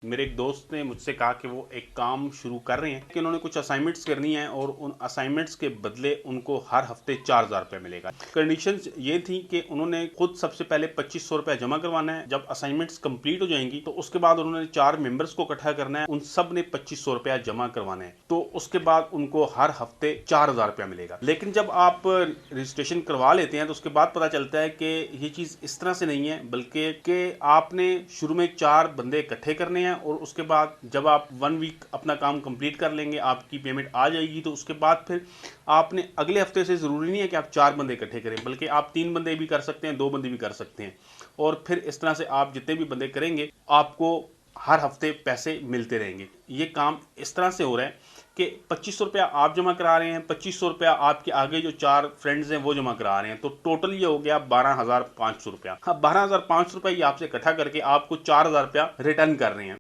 मेरे एक दोस्त ने मुझसे कहा कि वो एक काम शुरू कर रहे हैं कि उन्होंने कुछ असाइनमेंट्स करनी है और उन असाइनमेंट्स के बदले उनको हर हफ्ते 4,000 रुपये मिलेगा। कंडीशंस ये थी कि उन्होंने खुद सबसे पहले 2,500 रुपया जमा करवाना है। जब असाइनमेंट्स कंप्लीट हो जाएंगी तो उसके बाद उन्होंने 4 मेंबर्स को इकट्ठा करना है, उन सब ने 2,500 रुपया जमा करवाना है, तो उसके बाद उनको हर हफ्ते 4,000 रुपया मिलेगा। लेकिन जब आप रजिस्ट्रेशन करवा लेते हैं तो उसके बाद पता चलता है कि ये चीज़ इस तरह से नहीं है, बल्कि कि आपने शुरू में 4 बंदे इकट्ठे करने हैं और उसके बाद जब आप 1 वीक अपना काम कंप्लीट कर लेंगे, आपकी पेमेंट आ जाएगी, तो उसके बाद फिर आपने अगले हफ्ते से ज़रूरी नहीं है कि आप 4 बंदे इकट्ठे करें, बल्कि आप 3 बंदे भी कर सकते हैं, 2 बंदे भी कर सकते हैं। और फिर इस तरह से आप जितने भी बंदे करेंगे आपको हर हफ्ते पैसे मिलते रहेंगे। ये काम इस तरह से हो रहा है कि 2,500 रुपया आप जमा करा रहे हैं, 2,500 रुपया आपके आगे जो 4 फ्रेंड्स हैं वो जमा करा रहे हैं, तो टोटल ये हो गया 12,500 रुपया। हाँ, 12,500 रुपया ये आपसे इकट्ठा करके आपको 4,000 रुपया रिटर्न कर रहे हैं।